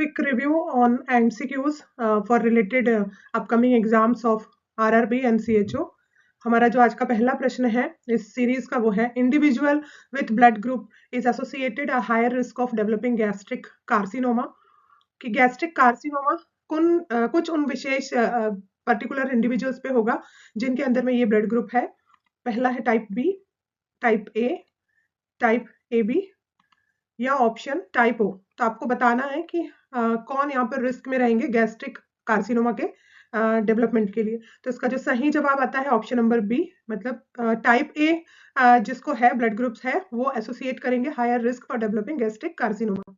quick review on MCQs for related upcoming exams of RRB and CHO. हमारा जो आज का पहला प्रश्न है इस सीरीज का वो है individual with blood group is associated a higher risk of developing gastric carcinoma कि गैस्ट्रिक कार्सिनोमा कुछ उन विशेष पर्टिकुलर इंडिविजुअल्स पे होगा जिनके अंदर में ये ब्लड ग्रुप है। पहला है type B, type A, type A B या ऑप्शन टाइप ओ। तो आपको बताना है कि कौन यहाँ पर रिस्क में रहेंगे गैस्ट्रिक कार्सिनोमा के डेवलपमेंट के लिए। तो इसका जो सही जवाब आता है ऑप्शन नंबर बी, मतलब टाइप ए जिसको है ब्लड ग्रुप्स है वो एसोसिएट करेंगे higher risk for developing gastric carcinoma.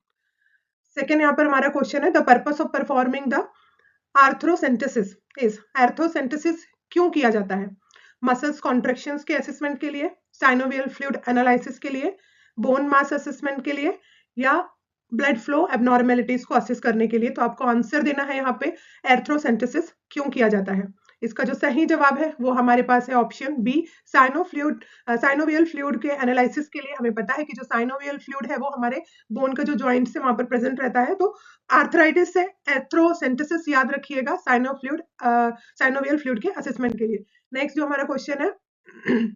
Second यहाँ पर हमारा क्वेश्चन है the purpose of performing the arthrocentesis is, arthrocentesis क्यों किया जाता है? मसल्स कॉन्ट्रैक्शंस के असेसमेंट के लिए, साइनोवियल फ्लूइड एनालिसिस के लिए, बोन मास असेसमेंट के लिए या ब्लड फ्लो एबनॉर्मेलिटीज को असेस करने के लिए। तो आपको आंसर देना है यहाँ पे एर्थ्रोसेंटेसिस क्यों किया जाता है। इसका जो सही जवाब है वो हमारे पास है ऑप्शन बी, साइनोवियल फ्लूइड के एनालिसिस के लिए। हमें पता है कि जो साइनोवियल फ्लूइड है वो हमारे बोन का जो जॉइंट से वहां पर प्रेजेंट रहता है। तो आर्थराइटिस से एर्थ्रोसेंटेसिस याद रखिएगा साइनोवियल फ्लूइड के असेसमेंट के लिए। नेक्स्ट जो हमारा क्वेश्चन है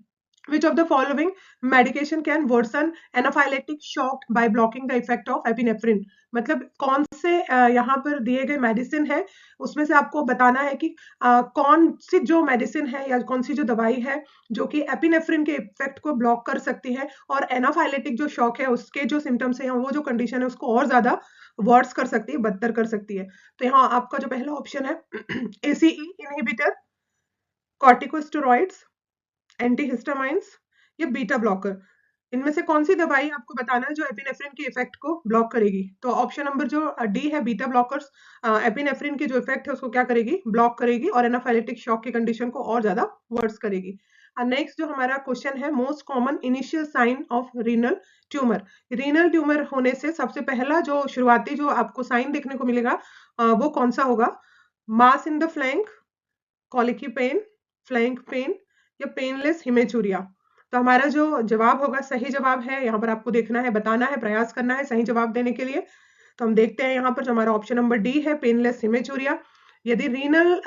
Which of the following medication can worsen anaphylactic shock by blocking the effect of epinephrine? मतलब कौन से यहाँ पर दिए गए मेडिसिन है उसमें से आपको बताना है कि कौन सी जो मेडिसिन है या कौन सी जो दवाई है जो कि एपिनेफ्रिन के इफेक्ट को ब्लॉक कर सकती है और एनाफाइलेटिक जो शॉक है उसके जो सिम्टम्स है वो जो कंडीशन है उसको और ज्यादा वर्स कर सकती है, बदतर कर सकती है। तो यहाँ आपका जो पहला ऑप्शन है ACE इनहिबिटर, कॉर्टिकोस्टेरॉइड्स, एंटीहिस्टामाइंस या बीटा ब्लॉकर। इनमें से कौन सी दवाई आपको बताना है जो एपिनेफ्रिन के इफेक्ट को ब्लॉक करेगी? तो ऑप्शन नंबर जो डी है बीटा ब्लॉकर्स एपिनेफ्रिन के जो इफेक्ट है उसको क्या करेगी? ब्लॉक करेगी और एनाफाइलेटिक शॉक की कंडीशन को और ज्यादा वर्स करेगी। नेक्स्ट जो हमारा क्वेश्चन है most common initial sign of renal tumour. Renal tumour होने से सबसे पहला जो शुरुआती जो आपको साइन देखने को मिलेगा वो कौन सा होगा? Mass in the flank, colicky pain, flank pain या पेनलेस हिमेचूरिया। तो हमारा जो जवाब होगा सही जवाब है यहाँ पर आपको देखना है, बताना है, प्रयास करना है सही जवाब देने के लिए। तो हम देखते हैं यहाँ पर जो हमारा ऑप्शन नंबर डी है पेनलेस हिमेचूरिया। यदि रीनल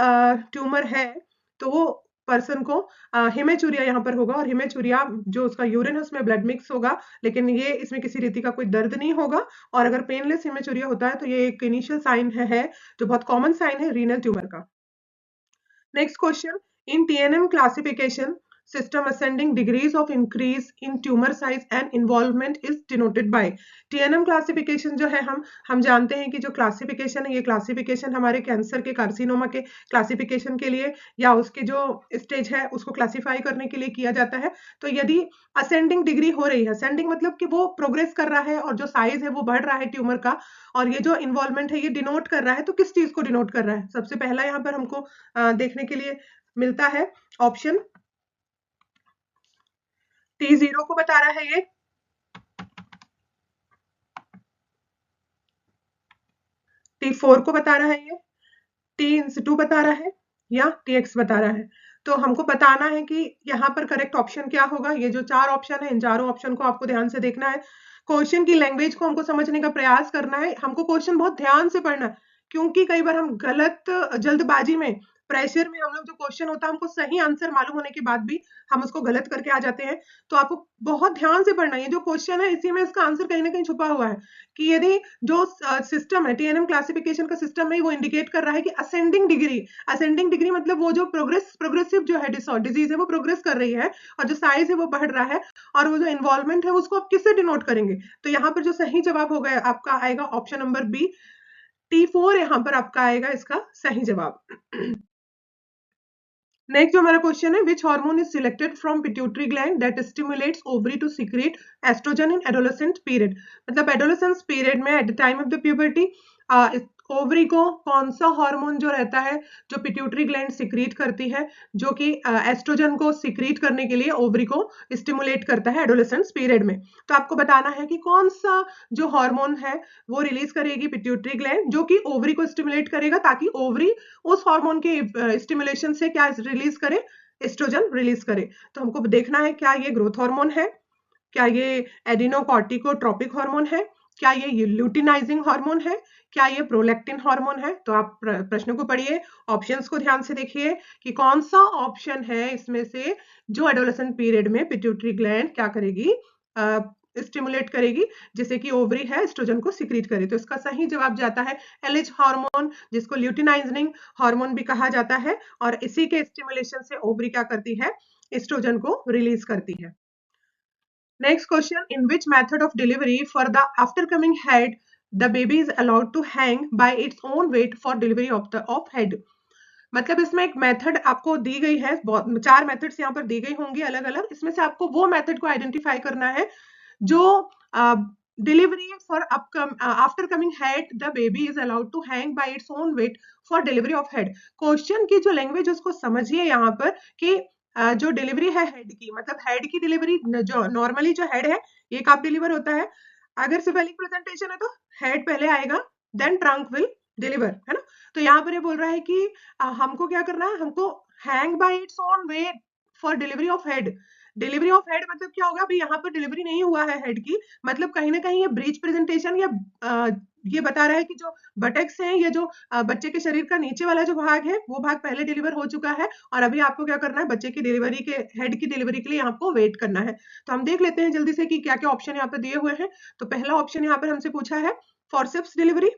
ट्यूमर है तो वो पर्सन को हिमेचूरिया यहाँ पर होगा और हिमेचूरिया जो उसका यूरिन है उसमें ब्लड मिक्स होगा, लेकिन ये इसमें किसी रीति का कोई दर्द नहीं होगा। और अगर पेनलेस हिमेचूरिया होता है तो ये एक इनिशियल साइन है जो बहुत कॉमन साइन है रीनल ट्यूमर का। Next question, in TNM classification system ascending degrees of increase in tumor size and involvement is denoted by। TNM classification जो है हम जानते हैं कि जो क्लासिफिकेशन है ये क्लासिफिकेशन हमारे कैंसर के कार्सिनोमा के क्लासिफिकेशन के लिए या उसकी जो स्टेज है उसको क्लासिफाई करने के लिए किया जाता है। तो यदि असेंडिंग डिग्री हो रही है, असेंडिंग मतलब कि वो प्रोग्रेस कर रहा है और जो साइज है वो बढ़ रहा है ट्यूमर का, और ये जो इन्वॉल्वमेंट है ये डिनोट कर रहा है, तो किस चीज को डिनोट कर रहा है? सबसे पहला यहाँ पर हमको देखने के लिए मिलता है ऑप्शन T0 को बता रहा है ये, T4 को बता रहा है ये, T2 बता रहा है या TX बता रहा है। तो हमको बताना है कि यहाँ पर करेक्ट ऑप्शन क्या होगा। ये जो चार ऑप्शन है इन चारों ऑप्शन को आपको ध्यान से देखना है, क्वेश्चन की लैंग्वेज को हमको समझने का प्रयास करना है, हमको क्वेश्चन बहुत ध्यान से पढ़ना है, क्योंकि कई बार हम गलत जल्दबाजी में प्रेशर में हम लोग जो क्वेश्चन होता है हमको सही आंसर मालूम होने के बाद भी हम उसको गलत करके आ जाते हैं। तो आपको बहुत ध्यान से पढ़ना है, ये जो क्वेश्चन है इसी में इसका आंसर कहीं ना कहीं छुपा हुआ है कि यदि जो सिस्टम है टीएनएम क्लासिफिकेशन का सिस्टम है वो इंडिकेट कर रहा है कि असेंडिंग डिग्री मतलब वो जो प्रोग्रेसिव जो है डिजीज है वो प्रोग्रेस कर रही है और जो साइज है वो बढ़ रहा है और वो जो इन्वॉल्वमेंट है उसको आप किससे डिनोट करेंगे? तो यहाँ पर जो सही जवाब होगा आपका आएगा ऑप्शन नंबर बी, T4 यहाँ पर आपका आएगा इसका सही जवाब। नेक्स्ट जो हमारा क्वेश्चन है which hormone is selected from pituitary gland that stimulates ovary to secrete oestrogen in adolescent period. मतलब एडोलेसेंस पीरियड में at the time of the puberty ovary को कौन सा हार्मोन जो रहता है जो पिट्यूटरी ग्लैंड सिक्रीट करती है जो कि एस्ट्रोजन को सिक्रीट करने के लिए ओवरी को स्टिमुलेट करता है एडोलेसेंस पीरियड में। तो आपको बताना है कि कौन सा जो हार्मोन है वो रिलीज करेगी पिट्यूटरी ग्लैंड जो कि ओवरी को स्टिमुलेट करेगा ताकि ओवरी उस हार्मोन के स्टिमुलेशन से क्या रिलीज करे? एस्ट्रोजन रिलीज करे। तो हमको देखना है क्या ये ग्रोथ हार्मोन है, क्या ये एडिनोकॉर्टिकोट्रोपिक हार्मोन है, क्या ये ल्यूटिनाइजिंग हार्मोन है, क्या ये प्रोलैक्टिन हार्मोन है? तो आप प्रश्न को पढ़िए, ऑप्शंस को ध्यान से देखिए कि कौन सा ऑप्शन है इसमें से जो एडोलेसेंट पीरियड में पिट्यूटरी ग्लैंड क्या करेगी, स्टिमुलेट करेगी, जैसे कि ओवरी है एस्ट्रोजन को सिक्रीट करे। तो इसका सही जवाब जाता है एलएच हार्मोन, जिसको ल्यूटिनाइजिंग हार्मोन भी कहा जाता है, और इसी के स्टिमुलेशन से ओवरी क्या करती है, एस्ट्रोजन को रिलीज करती है। Next question, in which method of delivery for the after coming head the baby is allowed to hang by its own weight for delivery of head? मतलब इसमें एक मेथड आपको दी गई है, 4 मेथड्स यहाँ पर दी गई होंगी अलग अलग, इसमें से आपको वो मेथड को आइडेंटिफाई करना है जो delivery for after coming head the baby is allowed to hang by its own weight for delivery of head. Question की जो लैंग्वेज उसको समझिए यहाँ पर कि जो डिलीवरी है हेड की, मतलब हेड की डिलीवरी, जो नॉर्मली जो हेड है ये कब डिलीवर होता है, अगर सिफेलिक प्रेजेंटेशन है तो हेड पहले आएगा, देन ट्रंक विल डिलीवर, है ना। तो यहाँ पर ये बोल रहा है कि हमको क्या करना है, हमको hang by its own weight for delivery of head. Delivery of head मतलब क्या होगा, अभी यहाँ पर डिलीवरी नहीं हुआ है हेड की, मतलब कहीं ना कहीं ये ब्रीच प्रेजेंटेशन या ये बता रहा है कि जो बटेक्स हैं या जो बच्चे के शरीर का नीचे वाला जो भाग है वो भाग पहले डिलीवर हो चुका है, और अभी आपको क्या करना है, बच्चे की डिलीवरी के हेड की डिलीवरी के लिए आपको वेट करना है। तो हम देख लेते हैं जल्दी से कि क्या क्या ऑप्शन यहाँ पर दिए हुए हैं। तो पहला ऑप्शन यहाँ पर हमसे पूछा है फॉरसेप्स डिलीवरी,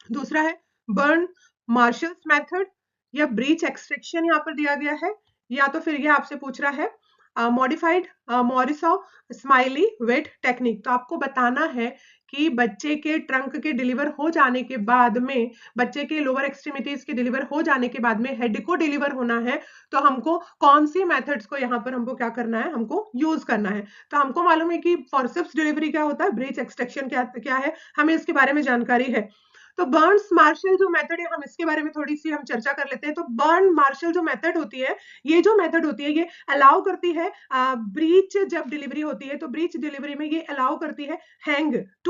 दूसरा है बर्न मार्शल्स मेथड, या ब्रीच एक्सट्रैक्शन यहाँ पर दिया गया है, या तो फिर ये आपसे पूछ रहा है मॉडिफाइड मॉरिसो स्माइली वेट टेक्निक। तो आपको बताना है कि बच्चे के ट्रंक के डिलीवर हो जाने के बाद में, बच्चे के लोअर एक्सट्रीमिटीज के डिलीवर हो जाने के बाद में हेड को डिलीवर होना है, तो हमको कौन सी मेथड्स को यहाँ पर हमको क्या करना है, हमको यूज करना है। तो हमको मालूम है कि फॉरसेप्स डिलीवरी क्या होता है, ब्रीच एक्सट्रैक्शन क्या है, हमें इसके बारे में जानकारी है। तो बर्न्स मार्शल जो मेथड है, हम इसके बारे में थोड़ी सी हम चर्चा कर लेते हैं। तो बर्न मार्शल जो मेथड होती है, ये जो मेथड होती है ये अलाउ करती है ब्रीच, जब डिलीवरी होती है तो ब्रीच डिलीवरी में ये अलाउ करती है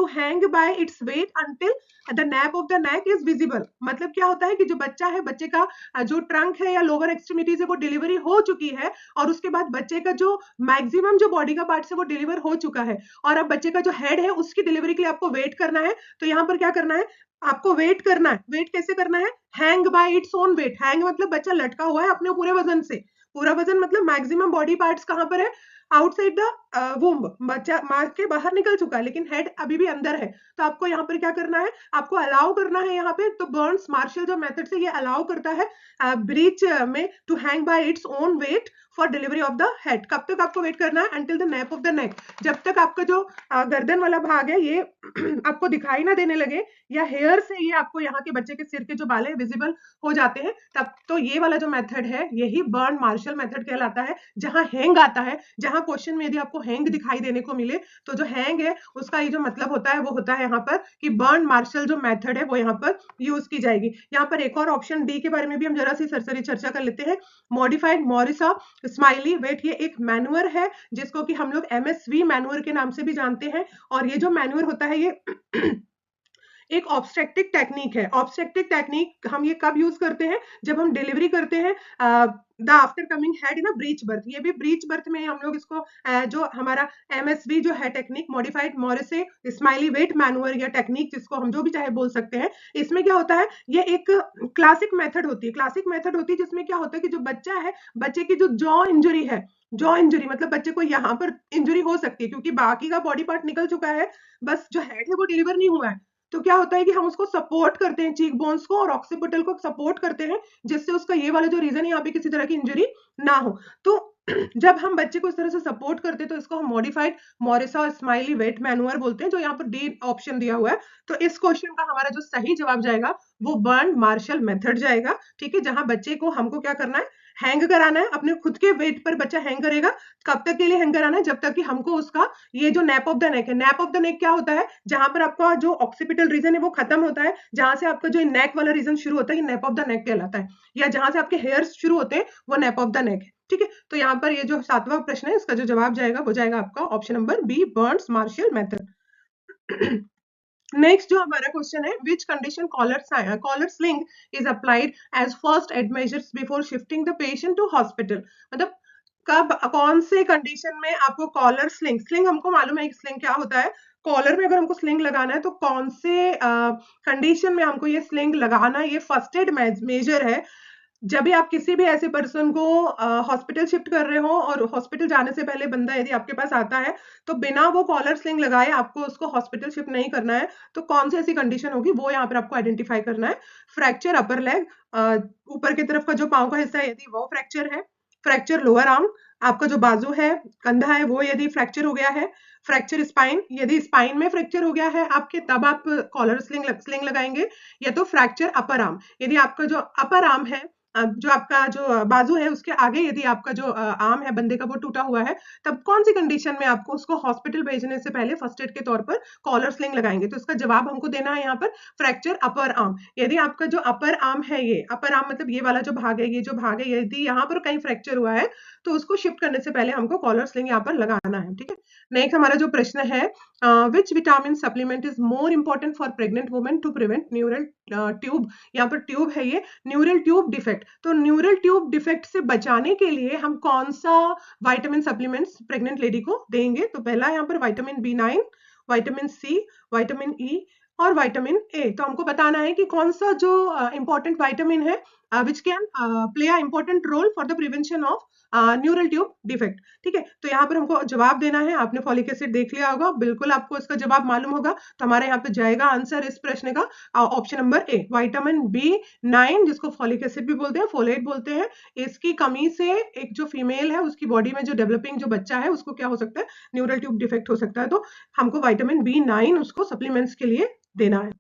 hang by its weight until the nap of the neck is visible. मतलब क्या होता है कि जो बच्चा है, बच्चे का जो ट्रंक है या लोअर एक्सट्रीमिटीज है वो डिलीवरी हो चुकी है, और उसके बाद बच्चे का जो मैक्सिमम जो बॉडी का पार्ट है वो डिलीवर हो चुका है, और अब बच्चे का जो हेड है उसकी डिलीवरी के लिए आपको वेट करना है। तो यहाँ पर क्या करना है, आपको वेट करना है। वेट कैसे करना है, hang by its own wait. Hang मतलब बच्चा लटका हुआ है अपने पूरे वजन से, पूरा वजन मतलब मैक्सिमम बॉडी पार्ट्स कहां पर है, आउटसाइड द वूम्ब, बच्चा मार के बाहर निकल चुका है लेकिन हेड अभी भी अंदर है। तो आपको यहाँ पर क्या करना है, आपको अलाउ करना है यहाँ पे। तो बर्न्स मार्शल जो मेथड से ये अलाउ करता है ब्रीच में to hang by its own weight for delivery of the head. कब तक आपको वेट करना है, until the nape of the neck, जब तक आपका जो गर्दन वाला भाग है ये आपको दिखाई ना देने लगे, या हेयर से ये आपको यहाँ के बच्चे के सिर के जो बाल है विजिबल हो जाते हैं, तब तो ये वाला जो मेथड है यही बर्न मार्शल मेथड कहलाता है, जहां हैंग आता है। जहां क्वेश्चन में यदि आपको हैंग दिखाई देने को मिले तो जो हैंग है उसका ये जो मतलब होता है वो होता है यहाँ पर कि बर्न मार्शल जो मेथड है वो यहाँ पर यूज की जाएगी। यहाँ पर एक और ऑप्शन डी के बारे में भी हम जरा सी सरसरी चर्चा कर लेते हैं, मॉडिफाइड मॉरिसो स्माइली वेट। ये एक मैनुअर है जिसको कि हम लोग एमएसवी मैनुअर के नाम से भी जानते हैं, और ये जो मैनुअर होता है ये एक ऑब्स्ट्रक्टिव टेक्निक है। ऑब्स्ट्रक्टिव टेक्निक हम ये कब यूज करते हैं, जब हम डिलीवरी करते हैं the after coming head in breach birth. ये भी ब्रीच बर्थ में हम लोग इसको जो हमारा एमएसवी जो है technique, modified Mauriceau Smellie Veit manoeuvre या टेक्निक, जिसको हम जो भी चाहे बोल सकते हैं, इसमें क्या होता है, ये एक क्लासिक मेथड होती है। क्लासिक मेथड होती है जिसमें क्या होता है कि जो बच्चा है, बच्चे की जो जॉ इंजरी है, जॉ इंजरी मतलब बच्चे को यहाँ पर इंजरी हो सकती है क्योंकि बाकी का बॉडी पार्ट निकल चुका है, बस जो हेड है वो डिलीवर नहीं हुआ है। तो क्या होता है कि हम उसको सपोर्ट करते हैं, चीक बोन्स को और ऑक्सीपिटल को सपोर्ट करते हैं, जिससे उसका ये वाला जो रीजन है यहाँ पे किसी तरह की इंजरी ना हो। तो जब हम बच्चे को इस तरह से सपोर्ट करते हैं तो इसको हम मॉडिफाइड मॉरिसो स्माइली वेट मैनुअर बोलते हैं, जो यहाँ पर डी ऑप्शन दिया हुआ है। तो इस क्वेश्चन का हमारा जो सही जवाब जाएगा वो बर्न मार्शल मेथड जाएगा, ठीक है, जहां बच्चे को हमको क्या करना है, हैंग कराना है, अपने खुद के वेट पर बच्चा हैंग करेगा। कब तक के लिए हैंग कराना है, जब तक कि हमको उसका ये जो नैप ऑफ द नेक है, नैप ऑफ द नेक क्या होता है, जहां पर आपका जो ऑक्सीपिटल रीजन है वो खत्म होता है, जहां से आपका जो नेक वाला रीजन शुरू होता है, ये नैप ऑफ द नेक कहलाता है, या जहां से आपके हेयर्स शुरू होते हैं वो नैप ऑफ द नेक है, ठीक है। तो यहाँ पर ये जो 7वां प्रश्न है इसका जो जवाब जाएगा वो जाएगा आपका option number B, Burns Marshall method. Next जो हमारा क्वेश्चन है, which condition collar sling is applied as first aid measures before shifting the patient to hospital. मतलब कब, कौन से कंडीशन में आपको कॉलर स्लिंग, स्लिंग हमको मालूम है स्लिंग क्या होता है, कॉलर में अगर हमको स्लिंग लगाना है तो कौन से कंडीशन में हमको ये स्लिंग लगाना, ये फर्स्ट एड मेजर है। जब भी आप किसी भी ऐसे पर्सन को हॉस्पिटल शिफ्ट कर रहे हो और हॉस्पिटल जाने से पहले बंदा यदि आपके पास आता है तो बिना वो कॉलर स्लिंग लगाए आपको उसको हॉस्पिटल शिफ्ट नहीं करना है, तो कौन सी ऐसी कंडीशन होगी वो यहाँ पर आपको आइडेंटिफाई करना है। फ्रैक्चर अपर लेग, ऊपर की तरफ का जो पाँव का हिस्सा है यदि वो फ्रैक्चर है, फ्रैक्चर लोअर आर्म, आपका जो बाजू है, कंधा है, वो यदि फ्रैक्चर हो गया है, फ्रैक्चर स्पाइन, यदि स्पाइन में फ्रैक्चर हो गया है आपके तब आप कॉलर स्लिंग लगाएंगे, या तो फ्रैक्चर अपर आर्म, यदि आपका जो अपर आर्म है, जो आपका जो बाजू है उसके आगे यदि आपका जो आर्म है बंदे का वो टूटा हुआ है, तब कौन सी कंडीशन में आपको उसको हॉस्पिटल भेजने से पहले फर्स्ट एड के तौर पर कॉलर स्लिंग लगाएंगे। तो इसका जवाब हमको देना है यहाँ पर फ्रैक्चर अपर आर्म। यदि आपका जो अपर आर्म है, ये अपर आर्म मतलब ये वाला जो भाग है, ये जो भाग है, यदि यहाँ पर कहीं फ्रैक्चर हुआ है तो उसको शिफ्ट करने से पहले हमको कॉलर स्लिंग यहाँ पर लगाना है। ठीक है, नेक्स्ट हमारा जो प्रश्न है, which vitamin supplement is more important for pregnant women to prevent neural tube, यहाँ पर ट्यूब है ये, न्यूरल ट्यूब डिफेक्ट। तो न्यूरल ट्यूब डिफेक्ट से बचाने के लिए हम कौन सा विटामिन सप्लीमेंट्स प्रेग्नेंट लेडी को देंगे? तो पहला यहाँ पर vitamin B9, vitamin C, vitamin E और विटामिन ए। तो हमको बताना है कि कौन सा जो इंपॉर्टेंट विटामिन है which can play a important role for the prevention of neural tube defect. ठीक है, तो यहाँ पर हमको जवाब देना है। आपने फॉलिक एसिड देख लिया होगा, बिल्कुल आपको इसका जवाब मालूम होगा, तो हमारे यहाँ पे जाएगा आंसर इस प्रश्न का option number A, vitamin B9, जिसको फॉलिक एसिड भी बोलते हैं, फोलेट बोलते हैं। इसकी कमी से एक जो फीमेल है उसकी बॉडी में जो डेवलपिंग जो बच्चा है उसको क्या हो सकता है, न्यूरल ट्यूब डिफेक्ट हो सकता है। तो हमको विटामिन B9 उसको सप्लीमेंट्स के लिए देना है।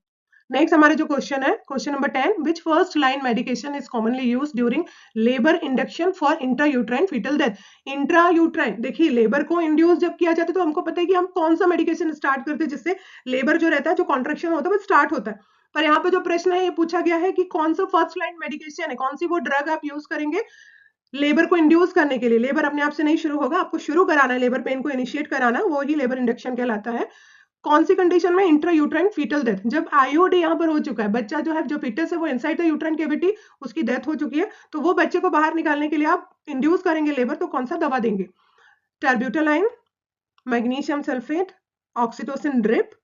नेक्स्ट हमारे जो क्वेश्चन है, question number 10, which first line medication is commonly use during labour induction for intrauterine foetal death. Intrauterine, देखिए लेबर को इंड्यूस जब किया जाता है तो हमको पता है कि हम कौन सा मेडिकेशन स्टार्ट करते हैं जिससे लेबर जो रहता है, जो कॉन्ट्रेक्शन होता है वो स्टार्ट होता है। पर यहाँ पे जो प्रश्न है ये पूछा गया है कि कौन सा फर्स्ट लाइन मेडिकेशन है, कौन सी वो ड्रग आप यूज करेंगे लेबर को इंड्यूस करने के लिए। लेबर अपने आप से नहीं शुरू होगा, आपको शुरू कराना है, लेबर पेन को इनिशिएट कराना, वो ही लेबर इंडक्शन कहलाता है। कौन सी कंडीशन में? इंट्रायूट्राइन फीटल डेथ, जब आईओडी यहाँ पर हो चुका है, बच्चा जो है, जो फीटस है वो इनसाइड द यूट्राइन कैविटी, उसकी डेथ हो चुकी है, तो वो बच्चे को बाहर निकालने के लिए आप इंड्यूस करेंगे लेबर, तो कौन सा दवा देंगे? टर्ब्यूटालाइन, मैग्नीशियम सल्फेट, ऑक्सीटोसिन ड्रिप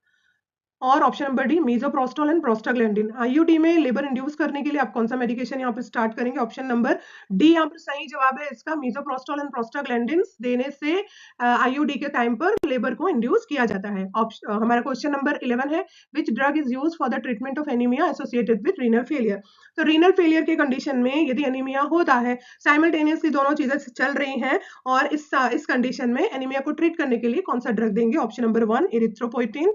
और option number D मीजोप्रोस्टोल and prostaglandin. IUD में लेबर इंड्यूस करने के लिए आप कौन सा मेडिकेशन यहाँ पे स्टार्ट करेंगे? ऑप्शन नंबर डी यहाँ पर सही जवाब है इसका, मीजोप्रोस्टोल एंड प्रोस्टाग्लैंडिन देने से आईयूडी के टाइम पर लेबर को इंड्यूस किया जाता है। हमारा क्वेश्चन नंबर 11 है, which drug is use for the treatment of anaemia associated with renal failure. तो रीनल फेलियर के कंडीशन में यदि एनीमिया होता है, साइमल्टेनियसली दोनों चीजें चल रही हैं, और इस कंडीशन में एनीमिया को ट्रीट करने के लिए कौन सा ड्रग देंगे? Option number 1 erythropoietin,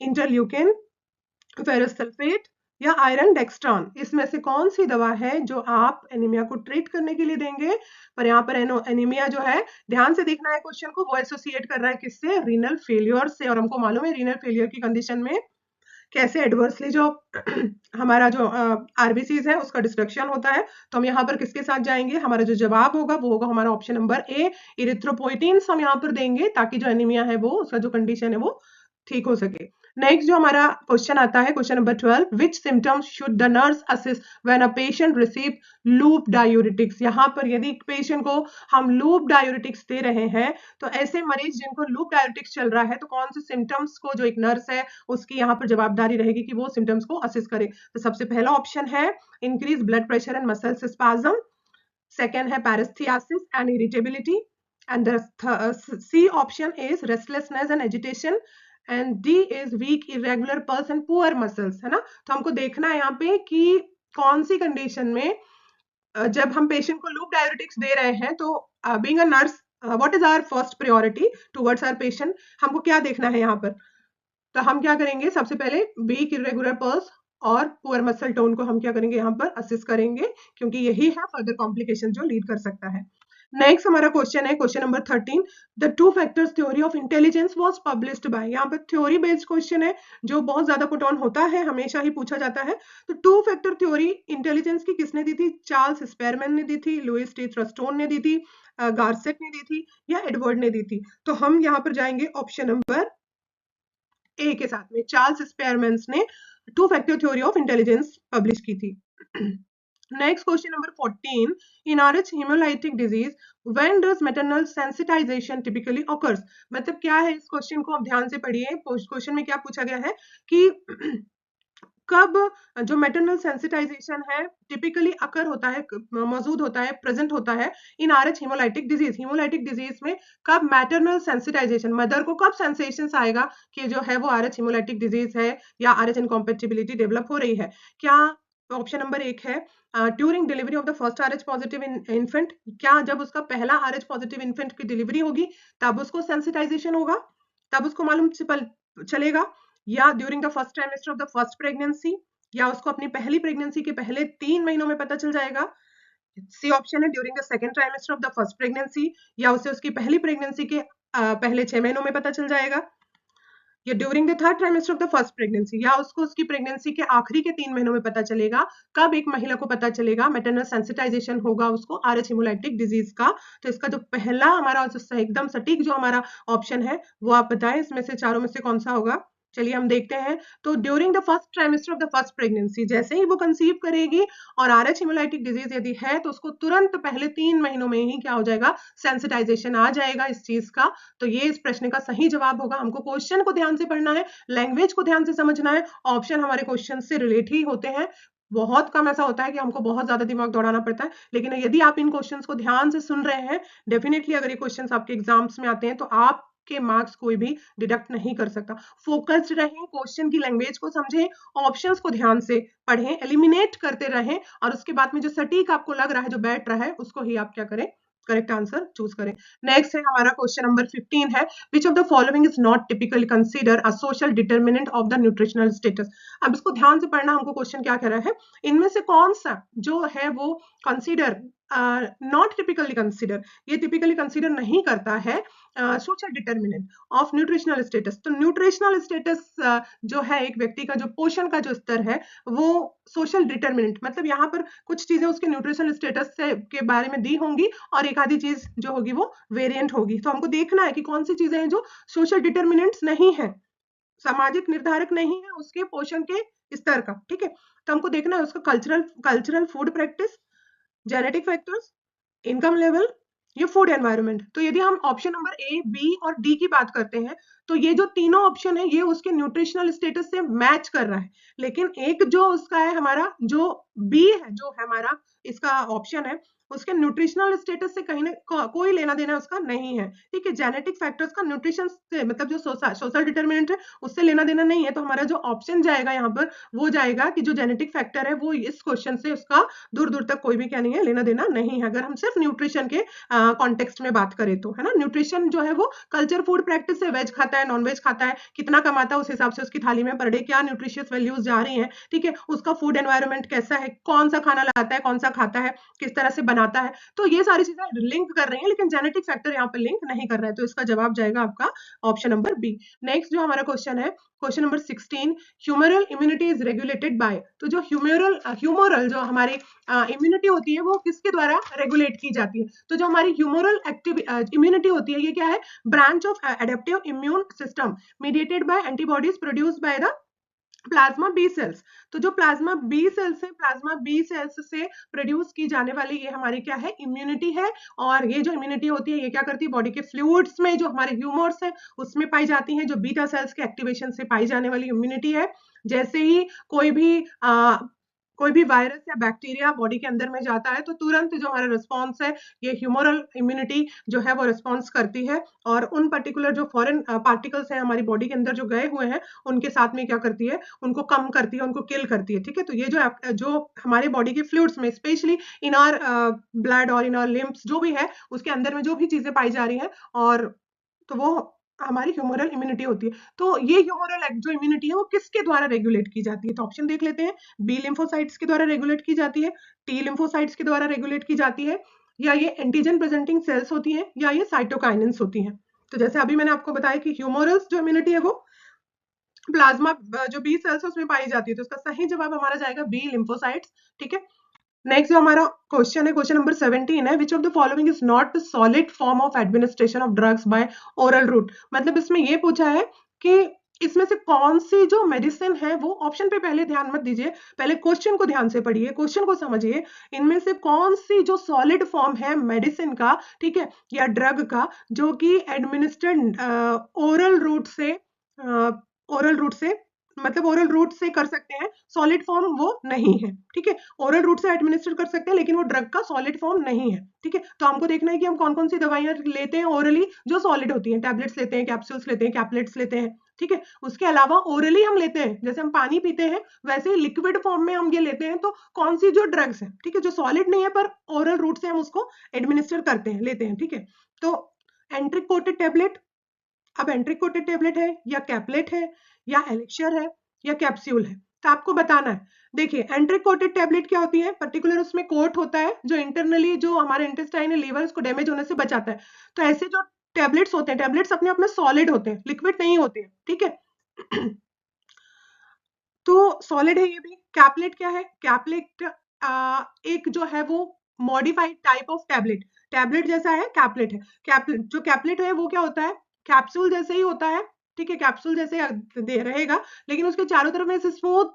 interleukin, ferrous sulphate या आयरन डेक्स्ट्रॉन। इसमें से कौन सी दवा है जो आप एनीमिया को ट्रीट करने के लिए देंगे? पर यहाँ पर एनीमिया जो है, ध्यान से देखना है क्वेश्चन को, वो एसोसिएट कर रहा है किससे? रीनल फेलियर से। और हमको मालूम है रीनल फेलियर की कंडीशन में कैसे एडवर्सली जो हमारा जो आरबीसीज है उसका डिस्ट्रक्शन होता है। तो हम यहाँ पर किसके साथ जाएंगे? हमारा जो जवाब होगा वो होगा हमारा ऑप्शन नंबर ए, इरिथ्रोपोइटिन हम यहाँ पर देंगे, ताकि जो एनीमिया है वो, उसका जो कंडीशन है वो ठीक हो सके। नेक्स्ट जो हमारा क्वेश्चन आता है, question number 12, which symptoms should the nurse assist when a patient receive loop diuretics. यहाँ पर यदि पेशेंट को हम लूप डायूरेटिक्स दे रहे हैं, तो ऐसे मरीज जिनको लूप डायूरेटिक्स चल रहा है, तो कौन से सिम्टम्स को जो एक नर्स है उसकी यहाँ पर जवाबदारी रहेगी कि वो सिम्टम्स को असिस्ट करे? तो सबसे पहला ऑप्शन है increase blood pressure and muscle spasm, second है paraesthesia and irritability, and the C option is restlessness and agitation, and D is weak irregular pulse and poor muscles, है ना। तो हमको देखना है यहाँ पे कि कौन सी कंडीशन में जब हम पेशेंट को लूप डायूरेटिक्स दे रहे हैं, तो being a nurse what is our first priority towards our patient, हमको क्या देखना है यहाँ पर? तो हम क्या करेंगे? सबसे पहले वीक इरेगुलर पल्स और पुअर मसल टोन को हम क्या करेंगे? यहाँ पर असिस्ट करेंगे, क्योंकि यही है फर्दर कॉम्प्लिकेशन जो लीड कर सकता है। नेक्स्ट हमारा क्वेश्चन है, question number 13, the two factors theory of intelligence was published by. यहाँ पर थ्योरी बेस्ड क्वेश्चन है जो बहुत ज्यादा पुट ऑन होता है, हमेशा ही पूछा जाता है। तो टू फैक्टर थ्योरी इंटेलिजेंस की किसने दी थी? चार्ल्स स्पेरमैन ने दी थी, लुइस टी थ्रस्टोन ने दी थी, गार्सेट ने दी थी, या एडवर्ड ने दी थी? तो हम यहाँ पर जाएंगे ऑप्शन नंबर ए के साथ में, चार्ल्स स्पेरमैन ने two factor theory of intelligence publish की थी। Next question number 14. In RH hemolytic disease, when does maternal sensitization typically occurs? मतलब क्या है इस क्वेश्चन को आप ध्यान से पढ़िए. क्वेश्चन में क्या पूछा गया है कि कब जो मैटरनल सेंसिटाइजेशन है टिपिकली अकर होता है, मौजूद होता है, प्रेजेंट होता है in Rh haemolytic disease. Haemolytic disease में कब मैटरनल सेंसिटाइजेशन, मदर को कब सेंसेशन आएगा कि जो है वो आरएच हीमोलाइटिक डिजीज है या आरएच इनकॉम्पेटिबिलिटी डेवलप हो रही है? क्या ऑप्शन नंबर एक है during delivery of the first RH positive infant. क्या जब उसका पहला आरएच पॉजिटिव इन्फेंट की डिलीवरी होगी तब उसको सेंसिटाइजेशन होगा, तब उसको मालूम चलेगा? या during the first trimester of the first pregnancy, या उसको अपनी पहली प्रेगनेंसी के पहले 3 महीनों में पता चल जाएगा? सी ऑप्शन है during the second trimester of the first pregnancy, या उसे उसकी पहली प्रेगनेंसी के पहले 6 महीनों में पता चल जाएगा, या during the third trimester of the first pregnancy, या उसको उसकी प्रेगनेंसी के आखिरी के 3 महीनों में पता चलेगा. कब एक महिला को पता चलेगा मैटरनल सेंसिटाइजेशन होगा उसको आरएच हीमोलाइटिक डिजीज का? तो इसका जो पहला हमारा एकदम सटीक जो हमारा ऑप्शन है वो आप बताएं इसमें से चारों में से कौन सा होगा. चलिए हम देखते हैं. तो during the first trimester of the first pregnancy, जैसे ही वो कंसीव करेगी और आरएच हीमोलाइटिक डिजीज यदि है तो उसको तुरंत पहले 3 महीनों में ही क्या हो जाएगा, सेंसिटाइजेशन आ जाएगा इस चीज का. तो ये इस प्रश्न का सही जवाब होगा. हमको क्वेश्चन को ध्यान से पढ़ना है, लैंग्वेज को ध्यान से समझना है, ऑप्शन हमारे क्वेश्चन से रिलेट ही होते हैं. बहुत कम ऐसा होता है कि हमको बहुत ज्यादा दिमाग दौड़ाना पड़ता है, लेकिन यदि आप इन क्वेश्चंस को ध्यान से सुन रहे हैं, डेफिनेटली अगर ये क्वेश्चंस आपके एग्जाम्स में आते हैं तो आप के मार्क्स कोई भी डिडक्ट नहीं कर सकता. फोकस्ड रहें, क्वेश्चन की लैंग्वेज को समझें, ऑप्शंस को ध्यान से पढ़ें, एलिमिनेट करते रहें और उसके बाद में जो सटीक आपको लग रहा है, जो बैठ रहा है, उसको ही आप क्या करें, करेक्ट आंसर चूज करें. नेक्स्ट है हमारा क्वेश्चन नंबर 15 है विच of the following is not typically consider a social determinant of the nutritional status. अब इसको ध्यान से पढ़ना. हमको क्वेश्चन क्या कह रहा है, इनमें से कौन सा जो है वो कंसीडर नॉट टिपिकली कंसीडर, ये टिपिकली कंसीडर नहीं करता है social determinant of nutritional status. तो न्यूट्रिशनल स्टेटस जो है एक व्यक्ति का जो पोषण का जो स्तर है वो सोशल डिटर्मिनेंट, मतलब यहाँ पर कुछ चीजें उसके न्यूट्रिशनल स्टेटस से के बारे में दी होंगी और एक आधी चीज जो होगी वो वेरिएंट होगी. तो हमको देखना है कि कौन सी चीजें हैं जो सोशल डिटर्मिनेंट्स नहीं है, सामाजिक निर्धारक नहीं है उसके पोषण के स्तर का. ठीक है, तो हमको देखना है उसका cultural food practice, genetic factors, income level, ये फूड एनवायरनमेंट. तो यदि हम ऑप्शन नंबर ए, बी और डी की बात करते हैं तो ये जो तीनों ऑप्शन है ये उसके न्यूट्रिशनल स्टेटस से मैच कर रहा है. लेकिन एक जो उसका है हमारा जो बी है, जो है हमारा इसका ऑप्शन है, उसके न्यूट्रिशनल स्टेटस से कहीं ना कोई लेना देना उसका नहीं है. ठीक है, जेनेटिक फैक्टर्स का न्यूट्रिशन से मतलब जो सोशल डिटर्मिनेंट है उससे लेना देना नहीं है. तो हमारा जो ऑप्शन जाएगा यहाँ पर वो जाएगा कि जो जेनेटिक फैक्टर है वो इस क्वेश्चन से उसका दूर दूर तक कोई भी क्या नहीं है, लेना देना नहीं है, अगर हम सिर्फ न्यूट्रिशन के कॉन्टेक्स्ट में बात करें तो, है ना. न्यूट्रिशन जो है वो कल्चर फूड प्रैक्टिस से, वेज खाता है, नॉन वेज खाता है, कितना कमाता है, उस हिसाब से उसकी थाली में पर डे क्या न्यूट्रिशियस वैल्यूज जा रही हैं. ठीक है, उसका फूड एनवायरनमेंट कैसा है, कौन सा खाना लाता है, कौन सा खाता है, किस तरह से बनाता है, तो ये सारी चीजें लिंक कर रही हैं, लेकिन जेनेटिक फैक्टर यहाँ पर लिंक नहीं कर रहा है. तो इसका जवाब जाएगा आपका ऑप्शन नंबर बी. नेक्स्ट जो हमारा क्वेश्चन है, question number 16, humoral immunity is regulated by. तो जो ह्यूमरल जो हमारी इम्यूनिटी होती है वो किसके द्वारा रेगुलेट की जाती है? तो जो हमारी ह्यूमरल इम्यूनिटी होती है ये क्या है, branch of adaptive immune system mediated by antibodies produced by the plasma B cells. तो जो प्लाज्मा बी सेल्स है, प्लाज्मा बी सेल्स से प्रोड्यूस की जाने वाली ये हमारी क्या है, इम्यूनिटी है. और ये जो इम्यूनिटी होती है ये क्या करती है, बॉडी के फ्लूइड्स में जो हमारे ह्यूमर्स है उसमें पाई जाती है, जो बीटा सेल्स के एक्टिवेशन से पाई जाने वाली इम्यूनिटी है. जैसे ही कोई भी वायरस या बैक्टीरिया बॉडी के अंदर में जाता है तो तुरंत जो हमारा रिस्पॉन्स है ये ह्यूमरल इम्यूनिटी जो है वो रिस्पॉन्स करती है और उन पर्टिकुलर जो फॉरेन पार्टिकल्स हैं हमारी बॉडी के अंदर जो गए हुए हैं उनके साथ में क्या करती है, उनको कम करती है, उनको किल करती है. ठीक है, तो ये जो हमारे बॉडी के फ्लूइड्स में स्पेशली इन आर ब्लड और इन आर लिम्फ्स जो भी है उसके अंदर में जो भी चीजें पाई जा रही हैं और तो वो हमारी ह्यूमरल इम्यूनिटी होती है. तो ये ह्यूमरल जो इम्यूनिटी है वो किसके द्वारा रेगुलेट की जाती है? तो ऑप्शन देख लेते हैं. बी लिम्फोसाइट्स के द्वारा रेगुलेट की जाती है, टी लिम्फोसाइट्स के द्वारा रेगुलेट की जाती है, या ये एंटीजन प्रेजेंटिंग सेल्स होती हैं, या ये साइटोकाइनेंस होती हैं. तो जैसे अभी मैंने आपको बताया कि ह्यूमरल्स जो इम्यूनिटी है वो प्लाज्मा जो बी सेल्स है उसमें पाई जाती है. तो इसका सही जवाब हमारा जाएगा बी लिम्फोसाइट्स. ठीक है, नेक्स्ट जो हमारा क्वेश्चन है, क्वेश्चन नंबर 17 है विच of the following is not solid form of administration of drugs by oral route. मतलब इसमें ये पूछा है कि इसमें से कौन सी जो मेडिसिन है वो, ऑप्शन पे पहले ध्यान मत दीजिए, पहले क्वेश्चन को ध्यान से पढ़िए, क्वेश्चन को समझिए। इनमें से कौन सी जो सॉलिड फॉर्म है मेडिसिन का, ठीक है, या ड्रग का, जो कि एडमिनिस्टर्ड ओरल रूट से, ओरल रूट से मतलब ओरल रूट से कर सकते हैं, सॉलिड फॉर्म वो नहीं है, ठीक है। ओरल रूट से एडमिनिस्टर कर सकते हैं लेकिन वो ड्रग का सॉलिड फॉर्म नहीं है, ठीक है। तो हमको देखना है कि हम कौन कौन सी दवाइयां लेते हैं ओरली जो सॉलिड होती हैं, टैबलेट्स लेते हैं, कैप्सूल्स लेते हैं, कैप्लेट्स लेते हैं, ठीक है। उसके अलावा ओरली हम लेते हैं, जैसे हम पानी पीते हैं वैसे ही लिक्विड फॉर्म में हम ये लेते हैं। तो कौन सी जो ड्रग्स है, ठीक है, जो सॉलिड नहीं है पर ओरल रूट से हम उसको एडमिनिस्टर करते हैं, लेते हैं, ठीक है। तो एंट्रिक कोटेड टेबलेट, अब एंट्रिक कोटेड टेबलेट है या कैपलेट है या एलिक्सर है या कैप्सूल है, तो आपको बताना है। देखिए एंट्रिक कोटेड टेबलेट क्या होती है, पर्टिकुलर उसमें कोट होता है जो इंटरनली जो हमारे इंटेस्टाइन है, लीवर, उसको डैमेज होने से बचाता है। तो ऐसे जो टैबलेट्स होते हैं, टैबलेट्स अपने आप में सॉलिड होते हैं, लिक्विड नहीं होते हैं, ठीक है। तो सॉलिड है ये भी। कैपलेट क्या है, कैपलेट एक जो है वो modified type of tablet, tablet जैसा है कैपलेट है। कैपलेट, जो कैपलेट है वो क्या होता है, कैप्सूल जैसे ही होता है, ठीक है, कैप्सूल जैसे दे रहेगा, लेकिन उसके चारों तरफ में ऐसे स्मूथ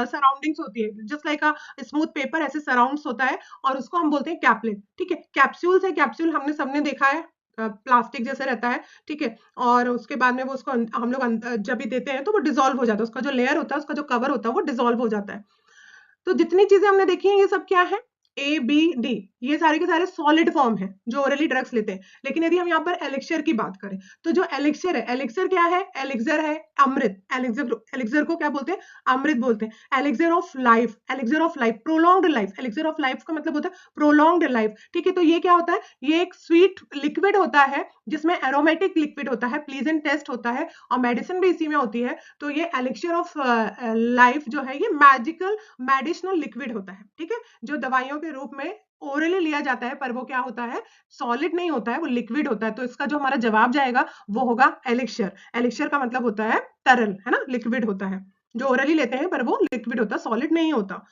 सराउंडिंग्स होती है, just like a smooth paper ऐसे सराउंड्स होता है, और उसको हम बोलते हैं कैपलेट, ठीक है। कैप्सूल्स है, कैप्सूल हमने सबने देखा है, प्लास्टिक जैसे रहता है, ठीक है। और उसके बाद में वो उसको हम लोग जब भी देते हैं तो वो डिसॉल्व हो जाता है, उसका जो लेयर होता है, उसका जो कवर होता है वो डिसॉल्व हो जाता है। तो जितनी चीजें हमने देखी हैं ये सब क्या है, ए बी डी, ये सारे के सारे सॉलिड फॉर्म है जो ओरली ड्रग्स लेते हैं। लेकिन यदि हम यहाँ पर एलिक्सर की बात करें, तो जो एलिक्सर है, एलिक्सर क्या है, एलिक्सर है अमृत, एलिक्सर, एलिक्सर को क्या बोलते हैं, अमृत बोलते हैं। Elixir of life, elixir of life, prolonged life, elixir of life का मतलब होता है प्रोलॉन्ग्ड लाइफ, ठीक है। तो ये क्या होता है, ये एक स्वीट लिक्विड होता है जिसमें एरोमेटिक लिक्विड होता है, प्लीजेंट टेस्ट होता है, और मेडिसिन भी इसी में होती है। तो ये एलिक्सर ऑफ लाइफ जो है ये मैजिकल मेडिसिनल लिक्विड होता है, ठीक है, जो दवाइयों के रूप में ओरली लिया जाता है, पर वो क्या होता है, सॉलिड नहीं होता है, वो लिक्विड होता है। तो इसका जो हमारा जवाब जाएगा वो होगा एलिक्सर। एलिक्सर का मतलब होता है तरल, है ना, लिक्विड होता है, जो ओरली लेते हैं पर वो लिक्विड होता है, सॉलिड नहीं होता।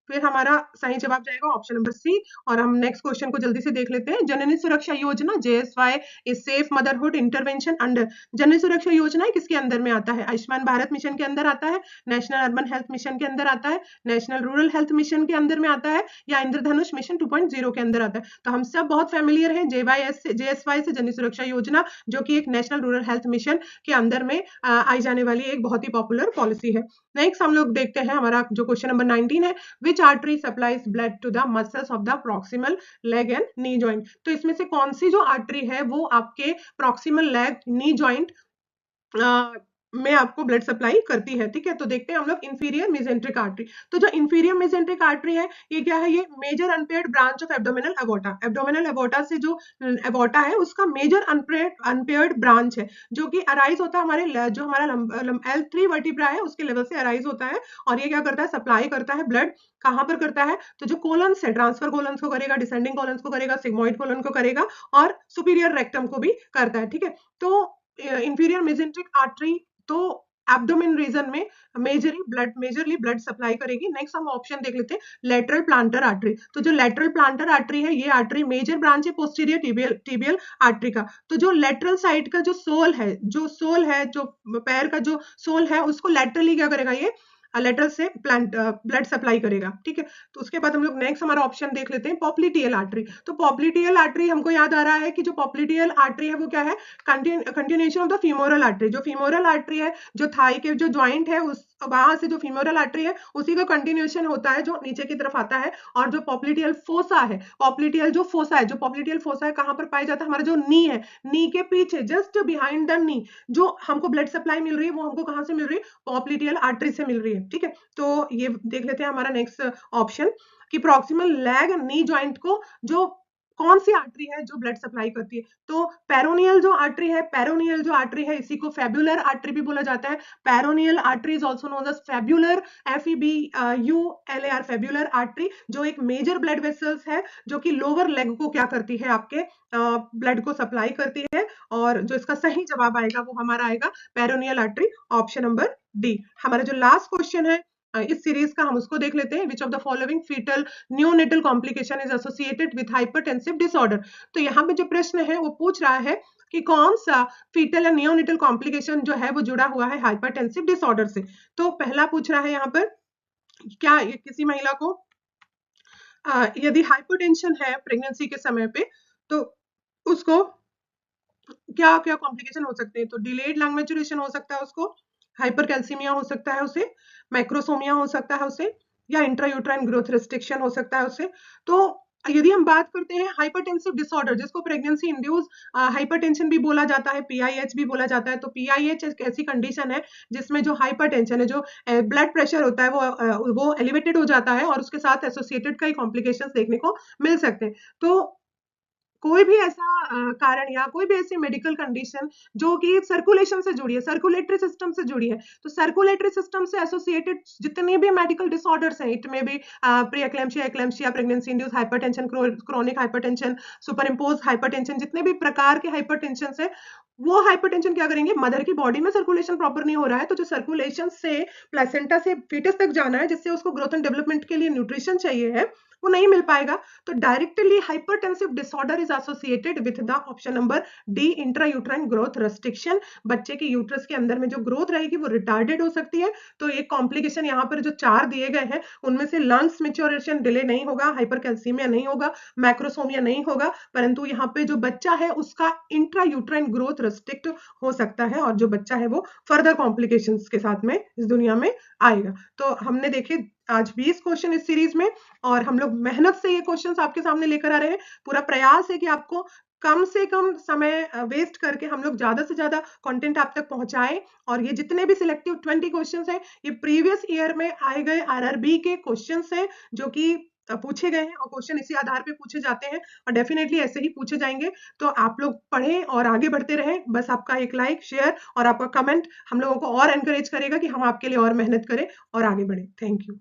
फिर हमारा सही जवाब जाएगा ऑप्शन नंबर सी। और हम नेक्स्ट क्वेश्चन को जल्दी से देख लेते हैं। जननी Suraksha Yojana, JSY is safe motherhood intervention under, Janani Suraksha Yojana किसके अंदर में आता है, आयुष्मान भारत मिशन के अंदर आता है, नेशनल अर्बन हेल्थ मिशन के अंदर आता है, नेशनल रूरल हेल्थ मिशन के अंदर में आता है, या इंद्रधनुष मिशन 2.0 के अंदर आता है। तो हम सब बहुत फैमिलियर हैं JSY से, जननी सुरक्षा योजना, जो कि एक नेशनल रूरल हेल्थ मिशन के अंदर में आई जाने वाली एक बहुत ही पॉपुलर पॉलिसी है। नेक्स्ट हम लोग देखते हैं, हमारा जो क्वेश्चन नंबर 19 है, which artery supplies blood to the muscles of the proximal leg and knee joint। तो इसमें से कौन सी जो आर्टरी है वो आपके proximal leg knee joint में आपको ब्लड सप्लाई करती है, ठीक है। तो देखते हैं हम लोग इंफीरियर मेसेंट्रिक आर्टरी। तो जो इंफीरियर मेसेंट्रिक आर्टरी है ये क्या है, ये major unpaired branch of abdominal aorta, abdominal aorta से जो एवोर्टा है उसका मेजर अनपेयर्ड ब्रांच है, जो कि अराइज होता है हमारे जो हमारा L3 वर्टिब्रा है उसके लेवल से अराइज होता है। और ये क्या करता है, सप्लाई करता है ब्लड, कहां पर करता है, तो जो कोलन्स है, ट्रांसफर कोलन्स को करेगा, डिसेंडिंग कोलन्स को करेगा, सिग्मोइड कोलन को करेगा, और सुपीरियर रेक्टम को भी करता है, ठीक है। तो इंफीरियर मेसेंट्रिक आर्टरी तो एब्डोमेन रीजन में मेजरली ब्लड सप्लाई करेगी। नेक्स्ट हम ऑप्शन देख लेते हैं, लेटरल प्लांटर आर्टरी। तो जो लेटरल प्लांटर आर्टरी है ये आर्टरी मेजर ब्रांच है पोस्टीरियर टीबियल आर्टरी का। तो जो लेटरल साइड का जो सोल है, जो पैर का जो सोल है, उसको लेटरली क्या करेगा, ये लेटरल से ब्लड सप्लाई करेगा, ठीक है। तो उसके बाद हम लोग नेक्स्ट हमारा ऑप्शन देख लेते हैं, पॉप्लिटियल आर्टरी। तो पॉप्लिटियल आर्टरी हमको याद आ रहा है कि जो पॉप्लिटियल आर्टरी है वो क्या है, continuation of the femoral artery. जो फीमोरल आर्टरी है, जो थाई के जो जॉइंट है उस वहां से जो फीमोरल आर्टरी है उसी का कंटिन्यूएशन होता है जो नीचे की तरफ आता है। और जो पॉप्लिटियल फोसा है, पॉप्लिटियल फोसा है कहां पर पाया जाता है, हमारा जो नी है, नी के पीछे जस्ट बिहाइंड द नी जो हमको ब्लड सप्लाई मिल रही है वो हमको कहां से मिल रही है, पॉप्लिटियल आर्टरी से मिल रही है, ठीक है। तो ये देख लेते हैं हमारा नेक्स्ट ऑप्शन कि प्रॉक्सिमल लेग नी जॉइंट को जो कौन सी आर्टरी है जो ब्लड सप्लाई करती है। तो पेरोनियल जो आर्टरी है इसी को फेब्युलर आर्टरी भी बोला जाता है। Peroneal artery is also known as fibular, FEBULAR, fibular artery, जो एक मेजर ब्लड वेसल्स है जो कि लोअर लेग को क्या करती है, आपके ब्लड को सप्लाई करती है। और जो इसका सही जवाब आएगा वो हमारा आएगा peroneal artery, option number D. हमारा जो लास्ट क्वेश्चन है इस सीरीज का, हम उसको देख लेते हैं, which of the following foetal neonatal complication is associated with hypertensive disorder. तो यहाँ पे जो प्रश्न है वो पूछ रहा है कि कौन सा फीटल या नियोनेटल कॉम्प्लिकेशन जो है वो जुड़ा हुआ है हाइपरटेंसिव डिसऑर्डर से। तो पहला पूछ रहा है यहाँ पर, क्या किसी महिला को यदि हाइपरटेंशन है प्रेगनेंसी के समय पे, तो उसको क्या क्या कॉम्प्लिकेशन हो सकते हैं? तो डिलेड लंग मैच्योरेशन हो सकता है उसको, हाइपरकैल्सीमिया हो सकता है उसे, माइक्रोसोमिया हो सकता है उसे, या इंट्रायूट्राइन ग्रोथ रिस्ट्रिक्शन हो सकता है उसे। तो यदि हम बात करते हैं हाइपरटेंसिव डिसऑर्डर, जिसको प्रेगनेंसी इंड्यूस हाइपरटेंशन भी बोला जाता है, पीआईएच भी बोला जाता है, तो पीआईएच एक ऐसी कंडीशन है जिसमें जो हाइपरटेंशन है, जो ब्लड प्रेशर होता है वो एलिवेटेड हो जाता है और उसके साथ एसोसिएटेड कई कॉम्प्लिकेशंस देखने को मिल सकते हैं। तो कोई भी ऐसा कारण या कोई भी ऐसी मेडिकल कंडीशन जो कि सर्कुलेशन से जुड़ी है, सर्कुलेटरी सिस्टम से जुड़ी है, तो सर्कुलेटरी सिस्टम से एसोसिएटेड जितने भी मेडिकल डिसऑर्डर्स हैं, इट में भी pre eclampsia, eclampsia, pregnancy induce hypertension, chronic hypertension, super impose hypertension, जितने भी प्रकार के हाइपरटेंशन है, वो हाइपरटेंशन क्या करेंगे, मदर की बॉडी में सर्कुलेशन प्रॉपर नहीं हो रहा है, तो जो सर्कुलेशन से प्लेसेंटा से फीटस तक जाना है, जिससे उसको ग्रोथ एंड डेवलपमेंट के लिए न्यूट्रिशन चाहिए है, वो नहीं मिल पाएगा। तो directly hypertensive disorder is associated with the option number D, intrauterine growth restriction. बच्चे के यूट्रस के अंदर में जो ग्रोथ रहेगी वो रिटार्डेड हो सकती है। तो एक कॉम्प्लिकेशन यहाँ पर जो 4 दिए गए हैं उनमें से लंग्स मेच्योरेशन डिले नहीं होगा, हाइपरकैल्सीमिया नहीं होगा, मैक्रोसोमिया नहीं होगा, परंतु यहाँ पे जो बच्चा है उसका इंट्रायूट्राइन ग्रोथ रेस्ट्रिक्ट हो सकता है और जो बच्चा है वो फर्दर कॉम्प्लिकेशंस के साथ में इस दुनिया में आएगा। तो हमने देखे आज 20 क्वेश्चन इस सीरीज में और हम लोग मेहनत से ये क्वेश्चंस आपके सामने लेकर आ रहे हैं। पूरा प्रयास है कि आपको कम से कम समय वेस्ट करके हम लोग ज्यादा से ज्यादा कंटेंट आप तक पहुंचाए। और ये जितने भी सिलेक्टिव 20 क्वेश्चंस हैं, ये प्रीवियस ईयर में आए गए आरआरबी के क्वेश्चंस हैं जो कि पूछे गए हैं और क्वेश्चन इसी आधार पे पूछे जाते हैं और डेफिनेटली ऐसे ही पूछे जाएंगे। तो आप लोग पढ़ें और आगे बढ़ते रहें। बस आपका एक लाइक, शेयर और आपका कमेंट हम लोगों को और एनकरेज करेगा कि हम आपके लिए और मेहनत करें और आगे बढ़े। Thank you.